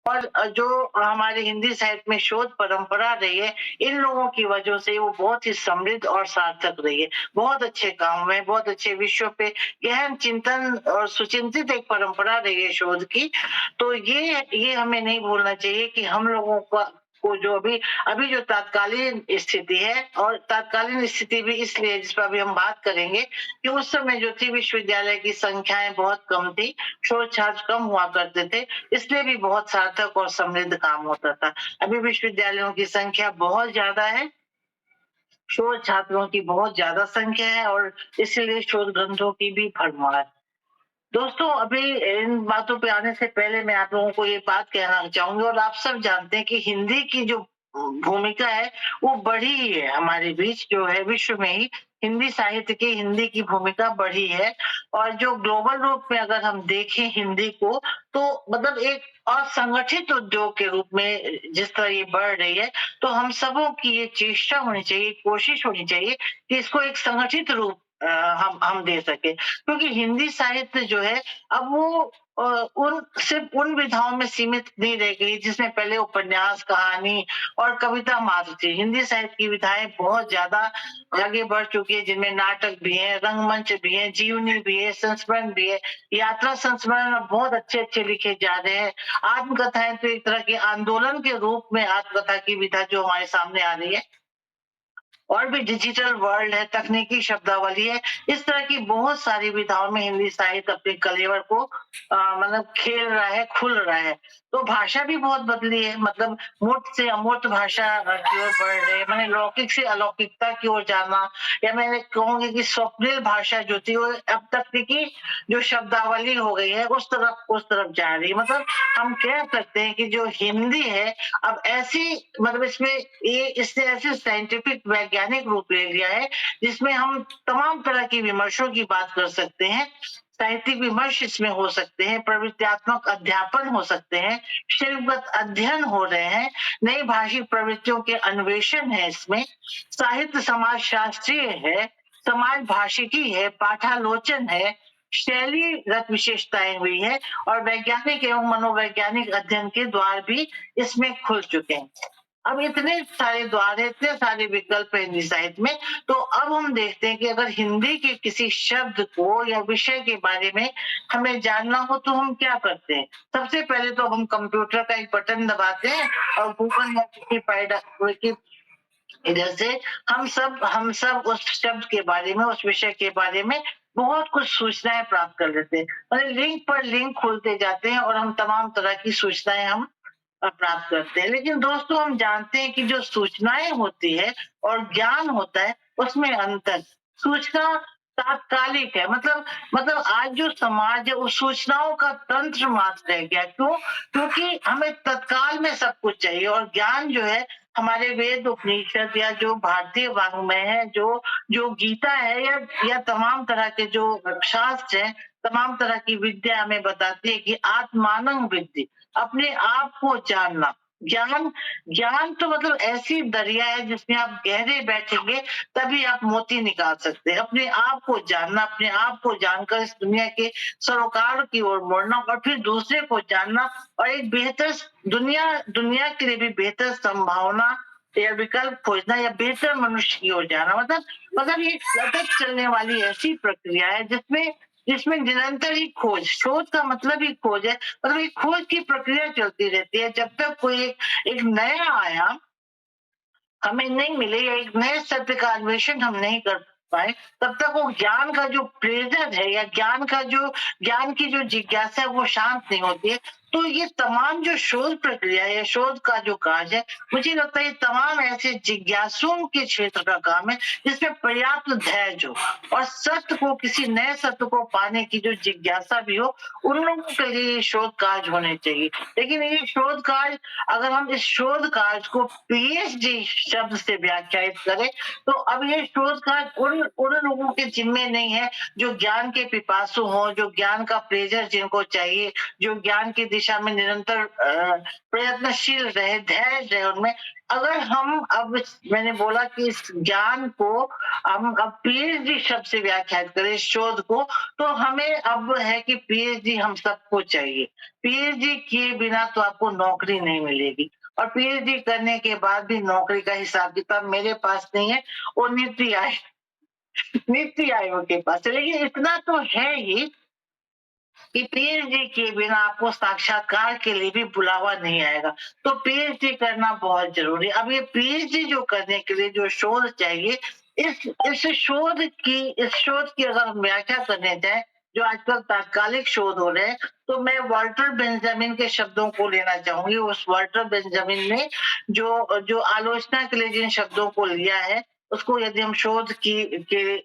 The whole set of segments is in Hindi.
और जो हमारे हिंदी साहित्य में शोध परंपरा रही है, इन लोगों की वजह से वो बहुत ही समृद्ध और सार्थक रही है। बहुत अच्छे काम में, बहुत अच्छे विषयों पे गहन चिंतन और सुचिंतित एक परंपरा रही है शोध की। तो ये हमें नहीं भूलना चाहिए कि हम लोगों को जो अभी अभी जो तात्कालीन स्थिति है, और तात्कालीन स्थिति भी इसलिए है, जिस पर अभी हम बात करेंगे, कि उस समय जो थी विश्वविद्यालय की संख्याएँ बहुत कम थी, शोध छात्र कम हुआ करते थे, इसलिए भी बहुत सार्थक और समृद्ध काम होता था। अभी विश्वविद्यालयों की संख्या बहुत ज़्यादा है, शोध छात्रों की बहुत ज़्यादा संख्या है, और इसीलिए शोध ग्रंथों की भी भरमार। दोस्तों, अभी इन बातों पे आने से पहले मैं आप लोगों को ये बात कहना चाहूँगा, और आप सब जानते हैं कि हिंदी की जो भूमिका है, वो बढ़ी ही है हमारे बीच, जो है विश्व में ही हिंदी साहित्य की, हिंदी की भूमिका बढ़ी है। और जो ग्लोबल रूप में अगर हम देखें हिंदी को, तो मतलब एक असंगठित उद्योग के रूप में जिस तरह ये बढ़ रही है, तो हम सबों की ये चेष्टा होनी चाहिए, कोशिश होनी चाहिए कि इसको एक संगठित रूप हम दे सकें। क्योंकि हिंदी साहित्य जो है, अब वो उन सिर्फ उन विधाओं में सीमित नहीं रह गई जिसमें पहले उपन्यास, कहानी और कविता मात्र थी। हिंदी साहित्य की विधाएं बहुत ज्यादा आगे बढ़ चुकी है, जिनमें नाटक भी है, रंगमंच भी है, जीवनी भी है, संस्मरण भी है, यात्रा संस्मरण अब बहुत अच्छे अच्छे लिखे जा रहे हैं। आत्मकथाएं तो एक तरह के आंदोलन के रूप में आत्मकथा की विधा जो हमारे सामने आ रही है, और भी डिजिटल वर्ल्ड है, तकनीकी शब्दावली है, इस तरह की बहुत सारी विधाओं में हिंदी साहित्य अपने कलेवर को मतलब खेल रहा है, खुल रहा है। तो भाषा भी बहुत बदली है, मतलब मूर्त से अमूर्त भाषा की ओर बढ़ रहे हैं, मैंने लौकिक से अलौकिकता की ओर जाना, या मैंने कहूंगी कि स्वप्निल भाषा जो थी, वो अब तकनीकी जो शब्दावली हो गई है, उस तरफ जा रही है। मतलब हम कह सकते हैं कि जो हिंदी है, अब ऐसी मतलब इसने ऐसे साइंटिफिक वैज्ञानिक रूप ले लिया है, जिसमें हम तमाम तरह की विमर्शों की बात कर सकते हैं। साहित्यिक विमर्श इसमें हो सकते हैं, प्रवृत्त्यात्मक अध्यापन हो सकते हैं, शिल्पगत अध्ययन हो रहे हैं, नई भाषिक प्रवृत्तियों के अन्वेषण है इसमें, साहित्य समाज शास्त्रीय है, समाज भाषिकी है, पाठालोचन है, शैलीगत विशेषताएं हुई है, और वैज्ञानिक एवं मनोवैज्ञानिक अध्ययन के द्वार भी इसमें खुल चुके हैं। अब इतने सारे द्वार है, इतने सारे विकल्प है हिंदी साहित्य में। तो अब हम देखते हैं कि अगर हिंदी के किसी शब्द को या विषय के बारे में हमें जानना हो, तो हम क्या करते हैं? सबसे पहले तो हम कंप्यूटर का एक बटन दबाते हैं, और गूगल या विकी इधर से हम सब उस शब्द के बारे में, उस विषय के बारे में बहुत कुछ सूचनाएं प्राप्त कर लेते हैं। मतलब लिंक पर लिंक खोलते जाते हैं, और हम तमाम तरह की सूचनाएं हम प्राप्त करते हैं। लेकिन दोस्तों, हम जानते हैं कि जो सूचनाएं होती है और ज्ञान होता है, उसमें अंतर। सूचना तात्कालिक है, मतलब आज जो समाज है, वो सूचनाओं का तंत्र मात्र रह गया। क्यों? क्योंकि हमें तत्काल में सब कुछ चाहिए, और ज्ञान जो है, हमारे वेद उपनिषद या जो भारतीय वाङ्मय है, जो जो गीता है, या तमाम तरह के जो शास्त्र हैं, तमाम तरह की विद्या हमें बताती है कि आत्मानं विद्धि, अपने आप को जानना। ज्ञान ज्ञान तो मतलब ऐसी दरिया है, जिसमें आप गहरे बैठेंगे तभी आप मोती निकाल सकते हैं। अपने आप को जानना, अपने आप को जानकर इस दुनिया के सरोकार की ओर मुड़ना, और फिर दूसरे को जानना, और एक बेहतर दुनिया दुनिया के लिए भी बेहतर संभावना या विकल्प खोजना, या बेहतर मनुष्य की ओर जाना। मतलब ये सतत चलने वाली ऐसी प्रक्रिया है, जिसमें जिसमें निरंतर ही खोज, शोध का मतलब ही खोज है। मतलब एक खोज की प्रक्रिया चलती रहती है, जब तक कोई एक नया आयाम हमें नहीं मिले, या एक नए सत्य का अन्वेषण हम नहीं कर पाए, तब तक वो ज्ञान का जो प्रेरक है, या ज्ञान की जो जिज्ञासा है, वो शांत नहीं होती है। तो ये तमाम जो शोध प्रक्रिया है, शोध का जो कार्य है, मुझे लगता है ये तमाम ऐसे जिज्ञासुओं के क्षेत्र का काम है, जिसमें पर्याप्त धैर्य हो, और सत्य को, किसी नए सत्य को पाने की जो जिज्ञासा भी हो, उन लोगों के लिए ये शोध कार्य होने चाहिए। लेकिन ये शोध कार्य, अगर हम इस शोध कार्य को पीएचडी शब्द से व्याख्यायित करें, तो अब ये शोध कार्य उन उन लोगों के जिम्मे नहीं है जो ज्ञान के पिपासु हों, जो ज्ञान का प्लेजर जिनको चाहिए, जो ज्ञान की दिशा में निरंतर प्रयत्नशील रहे, धैर्य रहे उनमें। अगर हम अब मैंने बोला कि इस ज्ञान को हम अब पीएचडी शब्द से व्याख्यात करें इस शोध को, तो हमें अब है कि पीएचडी हम सबको चाहिए। पीएचडी किए बिना तो आपको नौकरी नहीं मिलेगी, और पीएचडी करने के बाद भी नौकरी का हिसाब किताब मेरे पास नहीं है, वो नीति आयोग के पास है। लेकिन इतना तो है ही कि पीएचडी के बिना आपको साक्षात्कार के लिए भी बुलावा नहीं आएगा, तो पीएचडी करना बहुत जरूरी है। अब ये पीएचडी जो करने के लिए जो शोध चाहिए, इस शोध की अगर हम व्याख्या करने जाए, जो आजकल तात्कालिक शोध हो रहे हैं, तो मैं वाल्टर बेंजामिन के शब्दों को लेना चाहूंगी। उस वाल्टर बेंजामिन ने जो आलोचना के लिए जिन शब्दों को लिया है, उसको यदि हम शोध के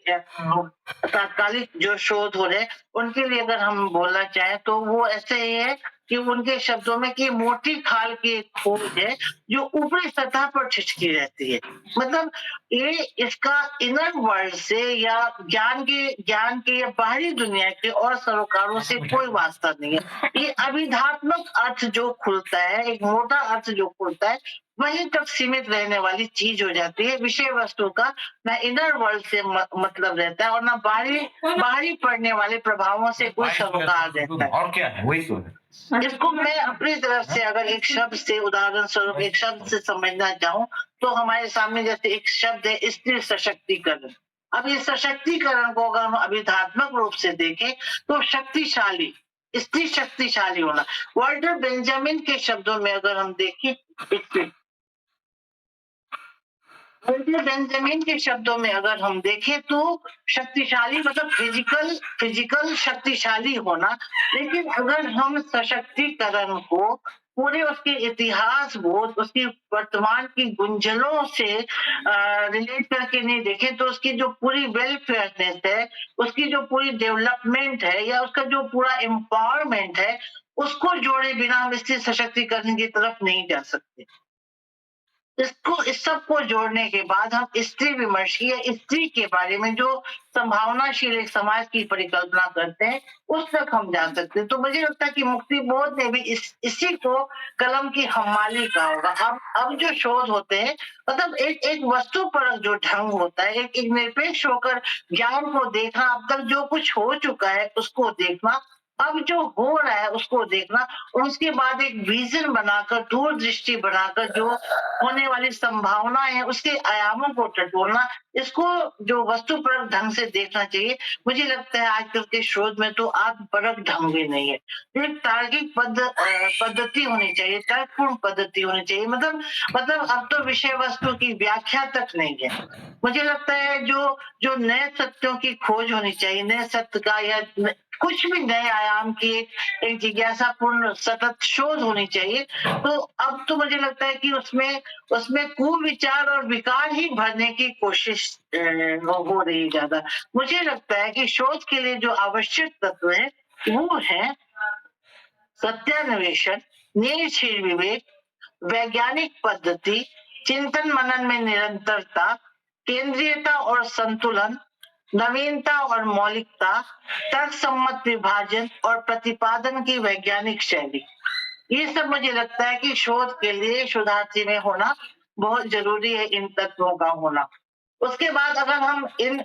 तात्कालिक जो शोध हो रहे उनके लिए अगर हम बोलना चाहें, तो वो ऐसे ही है कि उनके शब्दों में कि मोटी खाल की एक खोज है जो ऊपरी सतह पर छिटकी रहती है। मतलब ये इसका इनर वर्ल्ड से या ज्ञान के या बाहरी दुनिया के और सरोकारों से कोई वास्ता नहीं है। ये अभिधात्मक अर्थ जो खुलता है, एक मोटा अर्थ जो खुलता है, वहीं तक सीमित रहने वाली चीज हो जाती है। विषय वस्तु का ना इनर वर्ल्ड से मतलब रहता है, और ना बाहरी पड़ने वाले प्रभावों से कोई सरोकार रहता है। और क्या है, वही तो है। इसको मैं अपनी तरफ से अगर एक शब्द से, उदाहरण स्वरूप एक शब्द से समझना चाहूँ, तो हमारे सामने जैसे एक शब्द है स्त्री सशक्तिकरण। अब इस सशक्तिकरण को अगर हम अभिधात्मक रूप से देखें, तो शक्तिशाली, स्त्री शक्तिशाली होना। वाल्टर बेंजामिन के शब्दों में अगर हम देखें, वाल्टर बेंजामिन के शब्दों में अगर हम देखें, तो शक्तिशाली मतलब फिजिकल शक्तिशाली होना। लेकिन अगर हम सशक्तिकरण को पूरे उसके इतिहास बोध, उसकी वर्तमान की गुंजलों से रिलेट करके नहीं देखें, तो उसकी जो पूरी वेलफेयरनेस है, उसकी जो पूरी डेवलपमेंट है, या उसका जो पूरा एम्पावरमेंट है, उसको जोड़े बिना हम इससे सशक्तिकरण की तरफ नहीं जा सकते। इस सब को जोड़ने के बाद हम स्त्री विमर्शी या स्त्री के बारे में जो संभावनाशील एक समाज की परिकल्पना करते हैं, उस तक हम जा सकते हैं। तो मुझे लगता है कि मुक्ति बोध ने भी इसी को कलम की हम्माली कहा होगा। अब जो शोध होते हैं, मतलब एक वस्तु पर जो ढंग होता है, एक निरपेक्ष होकर ज्ञान को देखना, अब तक जो कुछ हो चुका है उसको देखना, अब जो हो रहा है उसको देखना, और उसके बाद एक विजन बनाकर, दूरदृष्टि बनाकर जो होने वाली संभावनाएं है उसके आयामों को टटोलना, इसको जो वस्तुपरक ढंग से देखना चाहिए। मुझे लगता है आजकल के शोध में तो आत्मपरक ढंग भी नहीं है। एक तार्किक पद्धति होनी चाहिए, तर्कपूर्ण पद्धति होनी चाहिए। मतलब अब तो विषय वस्तु की व्याख्या तक नहीं है। मुझे लगता है जो नए सत्यों की खोज होनी चाहिए, नए सत्य का या कुछ भी नए आयाम की एक जिज्ञासापूर्ण सतत शोध होनी चाहिए। तो अब तो मुझे लगता है कि उसमें कुविचार और विकार ही भरने की कोशिश हो रही है ज्यादा। मुझे लगता है कि शोध के लिए जो आवश्यक तत्व है, वो है सत्यान्वेषण, निरीक्षण विवेक, वैज्ञानिक पद्धति, चिंतन मनन में निरंतरता, केंद्रीयता और संतुलन, नवीनता और मौलिकता, तर्क सम्मत विभाजन और प्रतिपादन की वैज्ञानिक शैली। ये सब मुझे लगता है कि शोध के लिए शोधार्थी में होना बहुत जरूरी है, इन तत्वों का होना। उसके बाद अगर हम इन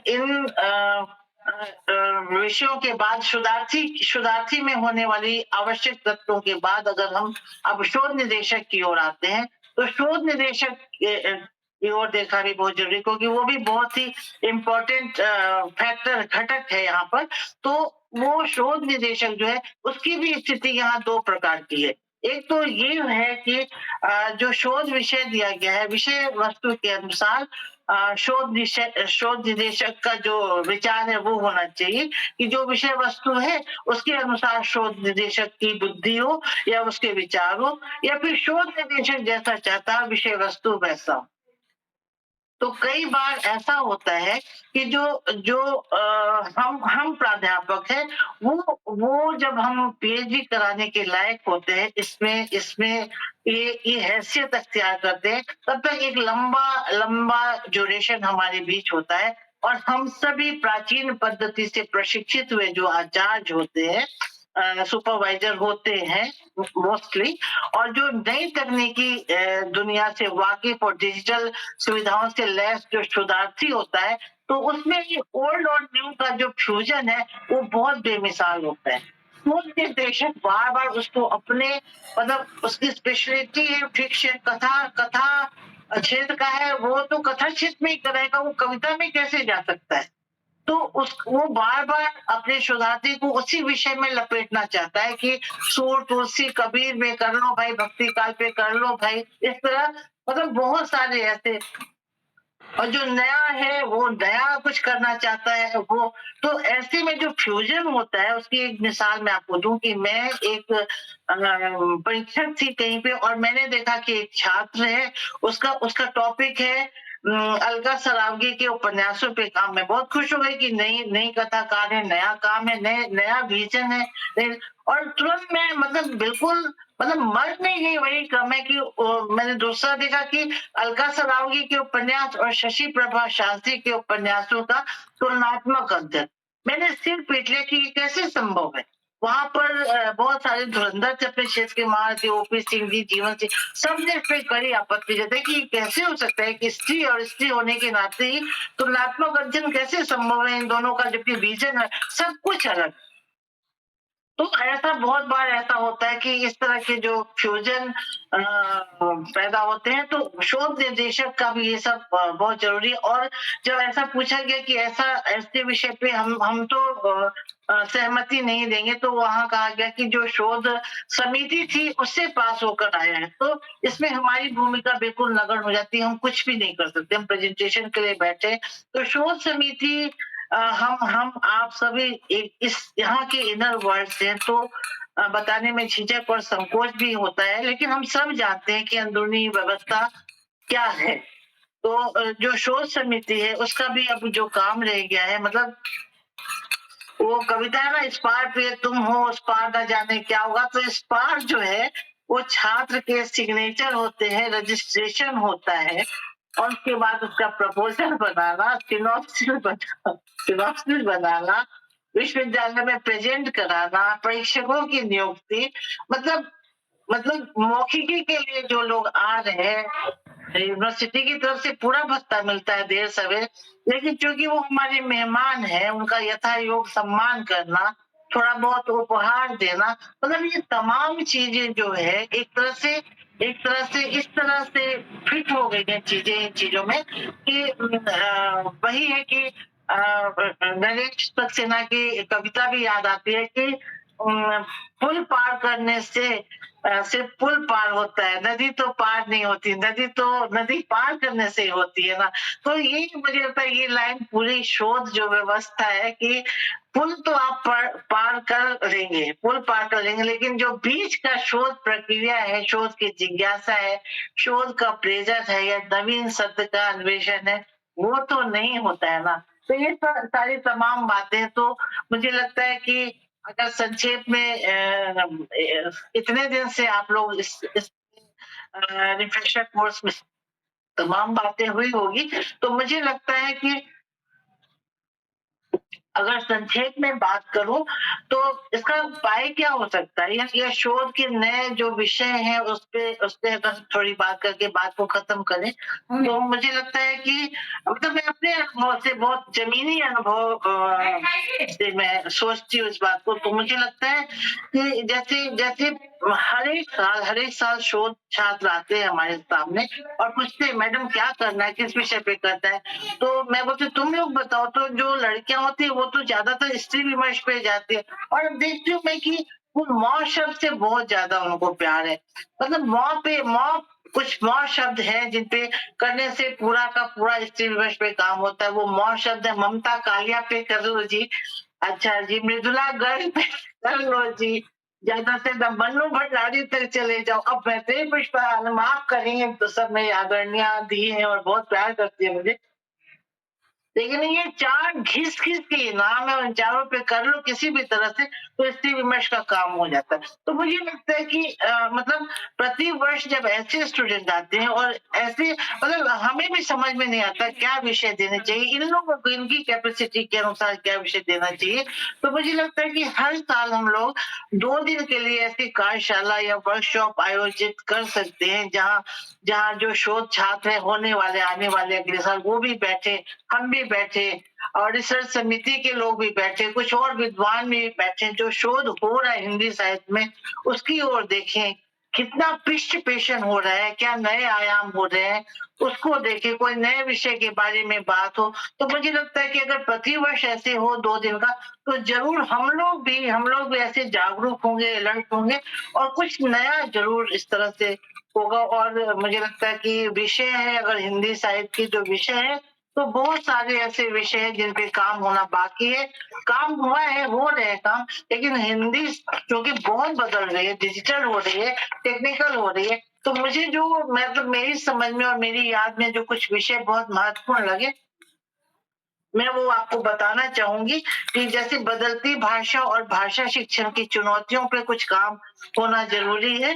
विषयों के बाद शोधार्थी में होने वाली आवश्यक तत्वों के बाद अगर हम अब शोध निदेशक की ओर आते हैं, तो शोध निदेशक की ओर देखा भी बहुत जरूरी, क्योंकि वो भी बहुत ही इम्पोर्टेंट फैक्टर, घटक है यहाँ पर। तो वो शोध निदेशक जो है, उसकी भी स्थिति यहाँ दो प्रकार की है। एक तो ये है कि जो शोध विषय दिया गया है, विषय वस्तु के अनुसार शोध निदेशक का जो विचार है वो होना चाहिए कि जो विषय वस्तु है उसके अनुसार शोध निदेशक की बुद्धि हो या उसके विचार हो, या फिर शोध निदेशक जैसा चाहता है विषय वस्तु वैसा हो। तो कई बार ऐसा होता है कि जो जो हम प्राध्यापक हैं, वो जब हम पीएचडी कराने के लायक होते हैं, इसमें ये हैसियत अख्तियार करते हैं, तब तक एक लंबा ड्यूरेशन हमारे बीच होता है, और हम सभी प्राचीन पद्धति से प्रशिक्षित हुए जो आचार्य होते हैं, सुपरवाइजर होते हैं मोस्टली, और जो नई तकनीकी दुनिया से वाकिफ और डिजिटल सुविधाओं से लैस जो शोधार्थी होता है, तो उसमें ये ओल्ड और न्यू का जो फ्यूजन है वो बहुत बेमिसाल होता है। वो निर्देशक बार-बार उसको अपने, मतलब उसकी स्पेशलिटी है फिक्शन, कथा कथा क्षेत्र का है, वो तो कथा क्षेत्र में ही करेगा, वो कविता में कैसे जा सकता है? तो उस वो बार-बार अपने शोधार्थी को उसी विषय में लपेटना चाहता है कि सूर, तुलसी, कबीर में कर लो भाई, भक्ति काल पे कर लो भाई, इस तरह, मतलब बहुत सारे ऐसे। और जो नया है वो नया कुछ करना चाहता है वो। तो ऐसे में जो फ्यूजन होता है उसकी एक मिसाल मैं आपको दूं कि मैं एक परीक्षक थी कहीं पे, और मैंने देखा कि एक छात्र है, उसका उसका टॉपिक है अलका सरावगी के उपन्यासों पे काम। मैं बहुत खुश हो गई कि नई नई कथाकार है, नया काम है, नए नया विजन है। और तुरंत मैं, मतलब बिल्कुल, मतलब मर्द नहीं गई वही कम है कि मैंने दूसरा देखा कि अलका सरावगी के उपन्यास और शशि प्रभा शास्त्री के उपन्यासों का तुलनात्मक अध्ययन। मैंने सिर पीट लिया कि ये कैसे संभव है। वहां पर बहुत सारे धुरंधर थे अपने क्षेत्र के, महारथी ओपी सिंह जी, जीवन सिंह, सबने इस पे कड़ी आपत्ति जताई कि कैसे हो सकता है कि स्त्री और स्त्री होने के नाते ही तुलनात्मक अध्ययन कैसे संभव है इन दोनों का, जबकि विजन है सब कुछ अलग। तो ऐसा बहुत बार ऐसा होता है कि इस तरह के जो फ्यूजन पैदा होते हैं, तो शोध निर्देशक का भी ये सब बहुत जरूरी है। और जब ऐसा पूछा गया कि ऐसा ऐसे विषय पे हम तो सहमति नहीं देंगे, तो वहां कहा गया कि जो शोध समिति थी उससे पास होकर आया है, तो इसमें हमारी भूमिका बिल्कुल नगण्य हो जाती है, हम कुछ भी नहीं कर सकते। हम प्रेजेंटेशन के लिए बैठे, तो शोध समिति हम आप सभी एक इस यहाँ के इनर वर्ल्ड से, तो बताने में झिझक और संकोच भी होता है, लेकिन हम सब जानते हैं कि अंदरूनी व्यवस्था क्या है। तो जो शोध समिति है उसका भी अब जो काम रह गया है, मतलब वो कविता है ना, इस पार पे तुम हो उस पार न जाने क्या होगा। तो इस पार जो है वो छात्र के सिग्नेचर होते हैं, रजिस्ट्रेशन होता है, और उसके बाद उसका प्रपोजल बनाना, सिनॉप्सिस बनाना, विश्वविद्यालय में प्रेजेंट कराना, परीक्षकों की नियुक्ति, मतलब मौखिकी के लिए जो लोग आ रहे हैं, यूनिवर्सिटी की तरफ से पूरा भत्ता मिलता है देर सवेर, लेकिन चूंकि वो हमारे मेहमान हैं, उनका यथा योग सम्मान करना, थोड़ा बहुत उपहार देना, मतलब ये तमाम चीजें जो है एक तरह से इस तरह से फिट हो गई हैं चीजें इन चीजों में कि वही है कि नरेश सक्सेना की कविता भी याद आती है कि पुल पार करने से सिर्फ पुल पार होता है, नदी तो पार नहीं होती, नदी पार करने से ही होती है ना। तो ये मुझे लगता है ये लाइन पूरी शोध जो व्यवस्था है कि पुल तो आप पार कर लेंगे, पुल पार कर लेंगे, लेकिन जो बीच का शोध प्रक्रिया है, शोध की जिज्ञासा है, शोध का प्लेजर है, या नवीन सत्य का अन्वेषण है, वो तो नहीं होता है ना। तो ये सारी तमाम बातें, तो मुझे लगता है कि अगर संक्षेप में इतने दिन से आप लोग इस रिफ्रेशर कोर्स में तमाम बातें हुई होगी, तो मुझे लगता है कि अगर संक्षेप में बात करूं तो इसका उपाय क्या हो सकता है, या शोध के नए जो विषय हैं उस पे अगर थोड़ी बात करके बात को खत्म करें, तो मुझे लगता है कि, मतलब मैं अपने अनुभव से, बहुत जमीनी अनुभव से मैं सोचती हूँ इस बात को, तो मुझे लगता है कि जैसे जैसे हर एक साल शोध छात्र आते हैं हमारे सामने और पूछते हैं मैडम क्या करना है, किस विषय पे करना है, तो मैं बोलती तुम लोग बताओ। तो जो लड़कियां होती है वो तो ज्यादातर स्त्री विमर्श पे जाती है, और अब देखती हूँ मैं कि वो मौ शब्द से बहुत ज्यादा उनको प्यार है, मतलब कुछ मौ शब्द है जिन पे करने से पूरा का पूरा स्त्री विमर्श पे काम होता है। वो मौ शब्द है, ममता कालिया पे कर लो जी, अच्छा जी, मृदुला गर्ग पे कर लो जी, ज्यादा से ज्यादा मन्नू भंडारी तक चले जाओ। अब वैसे ही पुष्पा माफ करेंगे तो सब मेरी आदरणियां दी है और बहुत प्यार करती है मुझे, लेकिन ये 4 घिस-घिस के इनाम है, उन चारों पे कर लो किसी भी तरह से, तो स्त्री विमर्श का काम हो जाता है। तो मुझे लगता है कि मतलब प्रति वर्ष जब ऐसे स्टूडेंट आते हैं और ऐसे मतलब हमें भी समझ में नहीं आता क्या विषय देने चाहिए, इन लोगों को इनकी कैपेसिटी के अनुसार क्या विषय देना चाहिए। तो मुझे लगता है कि हर साल हम लोग 2 दिन के लिए ऐसी कार्यशाला या वर्कशॉप आयोजित कर सकते हैं, जहाँ जहाँ जो शोध छात्र हैं होने वाले, आने वाले अगले साल वो भी बैठे, हम भी बैठे और रिसर्च समिति के लोग भी बैठे, कुछ और विद्वान भी बैठे, जो शोध हो रहा है हिंदी साहित्य में, उसकी ओर देखें। कितना पृष्ठ पेषण हो रहा है, क्या नए आयाम हो रहे हैं, उसको देखें, कोई नए विषय के बारे में बात हो। तो मुझे लगता है कि अगर प्रतिवर्ष ऐसे हो 2 दिन का, तो ज़रूर हम लोग भी ऐसे जागरूक होंगे, अलर्ट होंगे और कुछ नया ज़रूर इस तरह से होगा। और मुझे लगता है कि विषय है, अगर हिंदी साहित्य की जो विषय है, तो बहुत सारे ऐसे विषय हैं जिन पे काम होना बाकी है। काम हुआ है, हो रहे हैं काम, लेकिन हिंदी क्योंकि बहुत बदल रही है, डिजिटल हो रही है, टेक्निकल हो रही है, तो मुझे जो मतलब मेरी समझ में और मेरी याद में जो कुछ विषय बहुत महत्वपूर्ण लगे, मैं वो आपको बताना चाहूँगी कि जैसे बदलती भाषा और भाषा शिक्षण की चुनौतियों पे कुछ काम होना ज़रूरी है।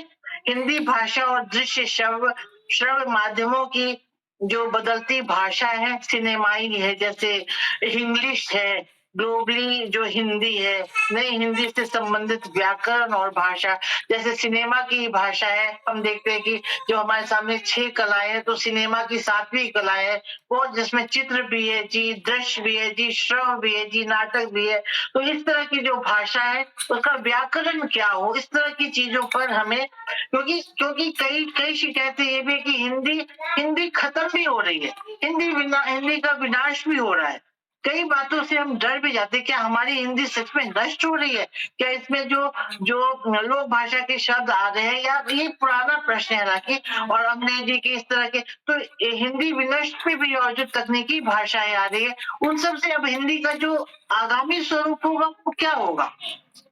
हिंदी भाषा और दृश्य श्रव्य माध्यमों की जो बदलती भाषा है, सिनेमाई है, जैसे इंग्लिश है, ग्लोबली जो हिंदी है, नई हिंदी से संबंधित व्याकरण और भाषा, जैसे सिनेमा की भाषा है, हम देखते हैं कि जो हमारे सामने 6 कलाएँ हैं, तो सिनेमा की 7वीं कला है, वो जिसमें चित्र भी है जी, दृश्य भी है जी, श्रव्य भी है जी, नाटक भी है। तो इस तरह की जो भाषा है, उसका व्याकरण क्या हो, इस तरह की चीज़ों पर हमें क्योंकि क्योंकि कई कई शिकायतें ये भी है कि हिंदी हिंदी खत्म भी हो रही है। हिंदी का विनाश भी हो रहा है। कई बातों से हम डर भी जाते हैं, क्या हमारी हिंदी सच में नष्ट हो रही है? क्या इसमें जो जो लोक भाषा के शब्द आ रहे हैं, या ये पुराना प्रश्न है हालाँकि, और अंग्रेजी के इस तरह के, तो हिंदी विनष्ट पे भी और जो तकनीकी भाषाएँ आ रही है, उन सब से अब हिंदी का जो आगामी स्वरूप होगा वो क्या होगा?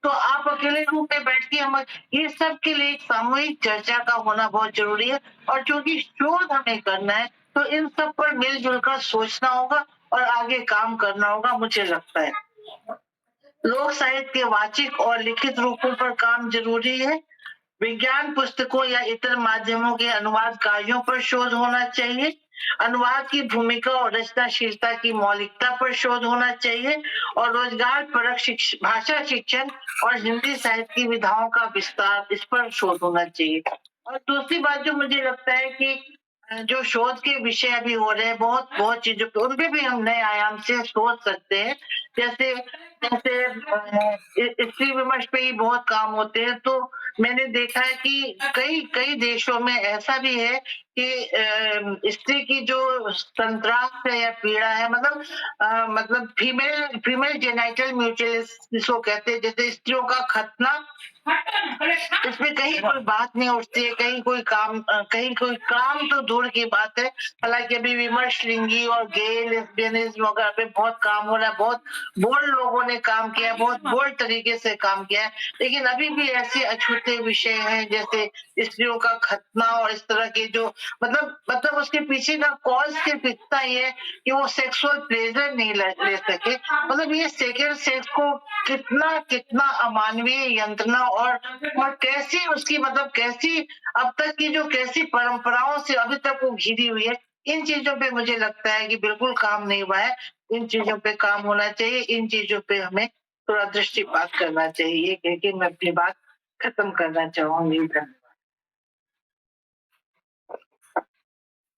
तो आप अकेले रूम में बैठ के हम ये सब के लिए एक सामूहिक चर्चा का होना बहुत ज़रूरी है, और चूँकि शोध हमें करना है, तो इन सब पर मिल-जुल कर सोचना होगा और आगे काम करना होगा, मुझे लगता है। लोक साहित्य के वाचिक और लिखित रूपों पर काम ज़रूरी है। विज्ञान पुस्तकों या इतर माध्यमों के अनुवाद कार्यों पर शोध होना चाहिए। अनुवाद की भूमिका और रचनाशीलता की मौलिकता पर शोध होना चाहिए, और रोजगार परक भाषा शिक्षण और हिंदी साहित्य की विधाओं का विस्तार, इस पर शोध होना चाहिए। और दूसरी बात जो मुझे लगता है कि जो शोध के विषय अभी हो रहे हैं, बहुत बहुत चीजों पे, उन पे भी हम नए आयाम से सोच सकते हैं। जैसे जैसे स्त्री विमर्श पे ही बहुत काम होते हैं, तो मैंने देखा है कि कई कई देशों में ऐसा भी है कि स्त्री की जो संत्रास है या पीड़ा है, मतलब फीमेल फीमेल जेनिटल म्यूटिलेशन जिसको कहते हैं, जैसे स्त्रियों का खतना, इसमें कहीं कोई बात नहीं उठती है, कहीं कोई काम तो दूर की बात है। हालाँकि अभी विमर्श लिंगी और गे, लेस्बियनिज़्म वगैरह पे बहुत काम हो रहा है, बहुत बोल्ड लोगों ने काम किया है, बहुत बोल्ड तरीके से काम किया है। लेकिन अभी भी ऐसे अछूते विषय हैं, जैसे स्त्रियों का खतना और इस तरह के जो मतलब उसके पीछे का कॉज़ सिर्फ़ इतना ही है कि वो सेक्सुअल प्लेज़र नहीं ले सके। मतलब ये सेकंड सेक्स को कितना कितना अमानवीय यंत्रणा, और कैसी उसकी कैसी अब तक की जो कैसी परंपराओं से अभी तक वो घिरी हुई है, इन चीजों पे मुझे लगता है कि बिल्कुल काम नहीं हुआ है। इन चीजों पे काम होना चाहिए, इन चीजों पे हमें थोड़ा दृष्टिपात करना चाहिए, कह के मैं अपनी बात खत्म करना चाहूंगी।